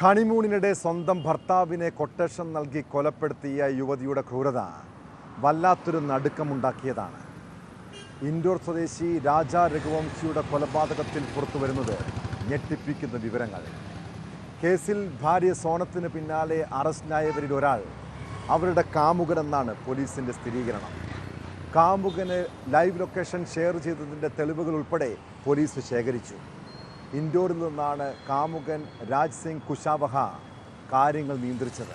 ഹണിമൂണിനിടെ സ്വന്തം ഭർത്താവിനെ കൊട്ടേഷൻ നൽകി കൊലപ്പെടുത്തിയ യുവതിയുടെ ക്രൂരത വല്ലാത്തൊരു നടുക്കമുണ്ടാക്കിയതാണ്. ഇൻഡോർ സ്വദേശി രാജ രഘുവംശിയുടെ കൊലപാതകത്തിൽ പുറത്തുവരുന്നത് ഞെട്ടിപ്പിക്കുന്ന വിവരങ്ങൾ. കേസിൽ ഭാര്യ സോനത്തിന് പിന്നാലെ അറസ്റ്റിലായവരിൽ ഒരാൾ അവരുടെ കാമുകനെന്നാണ് പോലീസിൻ്റെ സ്ഥിരീകരണം. കാമുകന് ലൈവ് ലൊക്കേഷൻ ഷെയർ ചെയ്തതിൻ്റെ തെളിവുകൾ ഉൾപ്പെടെ പോലീസ് ശേഖരിച്ചു. ഇൻഡോറിൽ നിന്നാണ് കാമുകൻ രാജ് സിംഗ് കുശാവഹ കാര്യങ്ങൾ നിയന്ത്രിച്ചത്.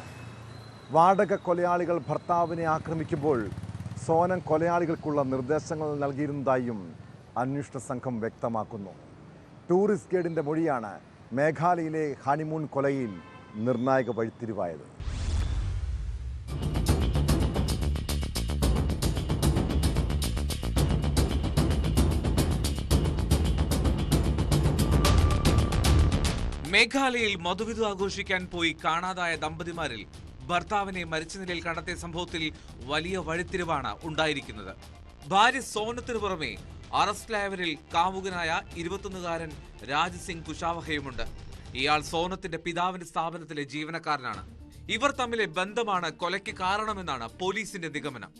വാടക കൊലയാളികൾ ഭർത്താവിനെ ആക്രമിക്കുമ്പോൾ സോനം കൊലയാളികൾക്കുള്ള നിർദ്ദേശങ്ങൾ നൽകിയിരുന്നതായും അന്വേഷണ സംഘം വ്യക്തമാക്കുന്നു. ടൂറിസ്റ്റ് ഗൈഡിൻ്റെ മൊഴിയാണ് മേഘാലയയിലെ ഹണിമൂൺ കൊലയിൽ നിർണായക വഴിത്തിരിവായത്. മേഘാലയയിൽ മധുവിധു ആഘോഷിക്കാൻ പോയി കാണാതായ ദമ്പതിമാരിൽ ഭർത്താവിനെ മരിച്ച നിലയിൽ കണ്ടെത്തിയ സംഭവത്തിൽ വലിയ വഴിത്തിരിവാണ് ഉണ്ടായിരിക്കുന്നത്. ഭാര്യ സോനത്തിന് പുറമെ അറസ്റ്റിലായവരിൽ കാമുകനായ 21-കാരൻ രാജ് സിംഗ് കുശാവഹയുമുണ്ട്. ഇയാൾ സോനത്തിന്റെ പിതാവിന്റെ സ്ഥാപനത്തിലെ ജീവനക്കാരനാണ്. ഇവർ തമ്മിലെ ബന്ധമാണ് കൊലയ്ക്ക് കാരണമെന്നാണ് പോലീസിന്റെ നിഗമനം.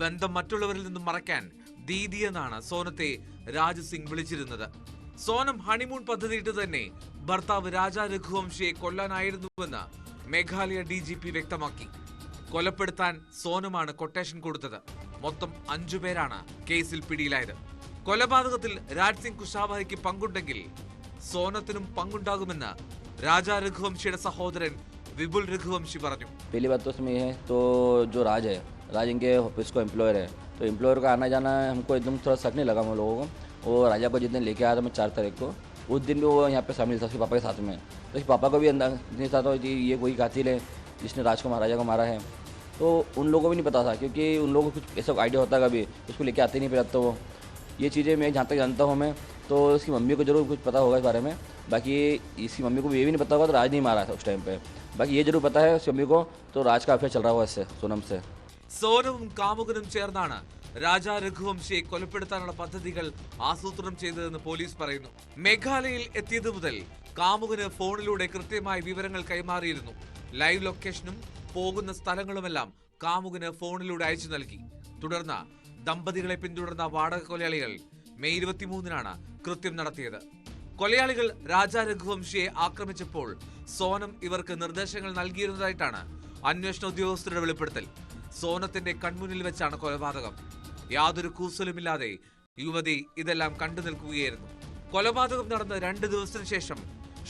ബന്ധം മറ്റുള്ളവരിൽ നിന്നും മറയ്ക്കാൻ ദീദി എന്നാണ് സോനത്തെ രാജ് സിംഗ് വിളിച്ചിരുന്നത്. സോനം ഹണിമൂൺ പദ്ധതിയിട്ട് തന്നെ ഭർത്താവ് രാജ രഘുവംശിയെ കൊല്ലാനായിരുന്നുവെന്ന് മേഘാലയ DGP വ്യക്തമാക്കി. കൊലപ്പെടുത്താൻ സോനമാണ് കൊട്ടേഷൻ കൊടുത്തത്. മൊത്തം 5 പേരാണ് കേസിൽ പിടിയിലായത്. കൊലപാതകത്തിൽ രാജ് സിംഗ് കുശാവഹയ്ക്ക് പങ്കുണ്ടെങ്കിൽ സോനത്തിനും പങ്കുണ്ടാകുമെന്ന് രാജ രഘുവംശിയുടെ സഹോദരൻ വിപുൽ രഘുവംശി പറഞ്ഞു. पहली बात तो इसमें ये है तो जो राज है, राज इनके ऑफिस को एम्प्लॉयर है, तो एम्प्लॉयर का आना जाना हमको एकदम थोड़ा शक नहीं लगा हम लोगों को. वो राजा को जिस दिन लेके आया था मैं 4 तारीख को, उस दिन भी वो यहाँ पे शामिल था उसके पापा के साथ में. तो उसके पापा को भी अंदाज नहीं था कि ये कोई कातिल है जिसने राज को राजा को मारा है. तो उन लोगों को भी नहीं पता था, क्योंकि उन लोगों को कुछ ऐसा आइडिया होता कभी उसको लेके आते नहीं फिर. तो ये चीज़ें मैं जहाँ तक जानता हूँ मैं, तो इसकी मम्मी को जरूर कुछ पता होगा इस बारे में. बाकी इसकी मम्मी को भी ये भी नहीं पता होगा तो राज नहीं मारा था उस टाइम पे. बाकी ये जरूर पता है उसकी मम्मी को, तो राज का अफेयर चल रहा हुआ इससे सोनम से. സോനവും കാമുകനും ചേർന്നാണ് രാജ രഘുവംശിയെ കൊലപ്പെടുത്താനുള്ള പദ്ധതികൾ ആസൂത്രണം ചെയ്തതെന്ന് പോലീസ് പറയുന്നു. മേഘാലയയിൽ എത്തിയത് മുതൽ കാമുകന് ഫോണിലൂടെ കൃത്യമായ വിവരങ്ങൾ കൈമാറിയിരുന്നു. ലൈവ് ലൊക്കേഷനും പോകുന്ന സ്ഥലങ്ങളുമെല്ലാം കാമുകന് ഫോണിലൂടെ അയച്ചു നൽകി. തുടർന്ന് ദമ്പതികളെ പിന്തുടർന്ന വാടക കൊലയാളികൾ മെയ് 23-നാണ് കൃത്യം നടത്തിയത്. കൊലയാളികൾ രാജ രഘുവംശിയെ ആക്രമിച്ചപ്പോൾ സോനം ഇവർക്ക് നിർദ്ദേശങ്ങൾ നൽകിയിരുന്നതായിട്ടാണ് അന്വേഷണ ഉദ്യോഗസ്ഥരുടെ വെളിപ്പെടുത്തൽ. സോനത്തിന്റെ കൺമുന്നിൽ വെച്ചാണ് കൊലപാതകം. യാതൊരു കൂസലുമില്ലാതെ യുവതി ഇതെല്ലാം കണ്ടു നിൽക്കുകയായിരുന്നു. കൊലപാതകം നടന്ന 2 ദിവസത്തിന് ശേഷം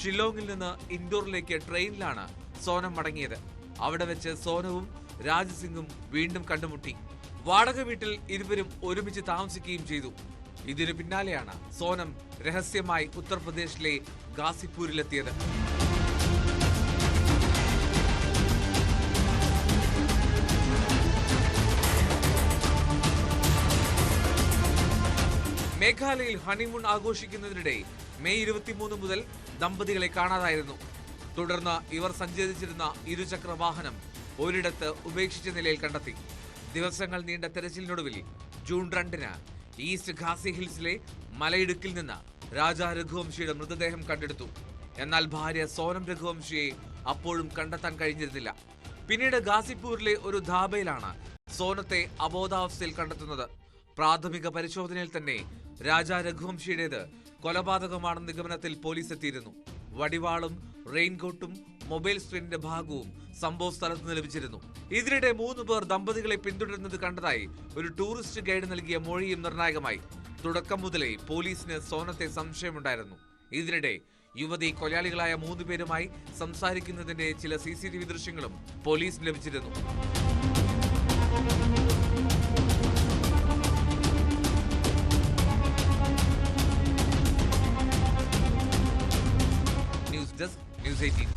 ഷില്ലോങ്ങിൽ നിന്ന് ഇൻഡോറിലേക്ക് ട്രെയിനിലാണ് സോനം മടങ്ങിയത്. അവിടെ വെച്ച് സോനവും രാജ് സിംഗും വീണ്ടും കണ്ടുമുട്ടി. വാടക വീട്ടിൽ ഇരുവരും ഒരുമിച്ച് താമസിക്കുകയും ചെയ്തു. ഇതിനു പിന്നാലെയാണ് സോനം രഹസ്യമായി ഉത്തർപ്രദേശിലെ ഗാസിപ്പൂരിലെത്തിയത്. മേഘാലയയിൽ ഹണിമൂൺ ആഘോഷിക്കുന്നതിനിടെ മെയ് 23 മുതൽ ദമ്പതികളെ കാണാതായിരുന്നു. തുടർന്ന് ഇവർ സഞ്ചരിച്ചിരുന്ന ഇരുചക്ര വാഹനം ഒരിടത്ത് ഉപേക്ഷിച്ച നിലയിൽ കണ്ടെത്തി. ദിവസങ്ങൾ നീണ്ട തെരച്ചിലിനൊടുവിൽ ജൂൺ 2-ന് ഈസ്റ്റ് ഖാസി ഹിൽസിലെ മലയിടുക്കിൽ നിന്ന് രാജ രഘുവംശിയുടെ മൃതദേഹം കണ്ടെടുത്തു. എന്നാൽ ഭാര്യ സോനം രഘുവംശിയെ അപ്പോഴും കണ്ടെത്താൻ കഴിഞ്ഞിരുന്നില്ല. പിന്നീട് ഗാസിപ്പൂരിലെ ഒരു ധാബയിലാണ് സോനത്തെ അബോധാവസ്ഥയിൽ കണ്ടെത്തുന്നത്. പ്രാഥമിക പരിശോധനയിൽ തന്നെ രാജ രഘുവംശിയുടേത് കൊലപാതകമാണെന്ന നിഗമനത്തിൽ പോലീസ് എത്തിയിരുന്നു. വടിവാളും റെയിൻകോട്ടും മൊബൈൽ സ്ക്രീനിന്റെ ഭാഗവും സംഭവ സ്ഥലത്ത് ലഭിച്ചിരുന്നു. ഇതിനിടെ 3 പേർ ദമ്പതികളെ പിന്തുടരുന്നത് കണ്ടതായി ഒരു ടൂറിസ്റ്റ് ഗൈഡ് നൽകിയ മൊഴിയും നിർണായകമായി. തുടക്കം മുതലേ പോലീസിന് സോനത്തെ സംശയമുണ്ടായിരുന്നു. ഇതിനിടെ യുവതി കൊലയാളികളായ 3 പേരുമായി സംസാരിക്കുന്നതിന്റെ ചില CCTV ദൃശ്യങ്ങളും പോലീസിന് ലഭിച്ചിരുന്നു. News 18.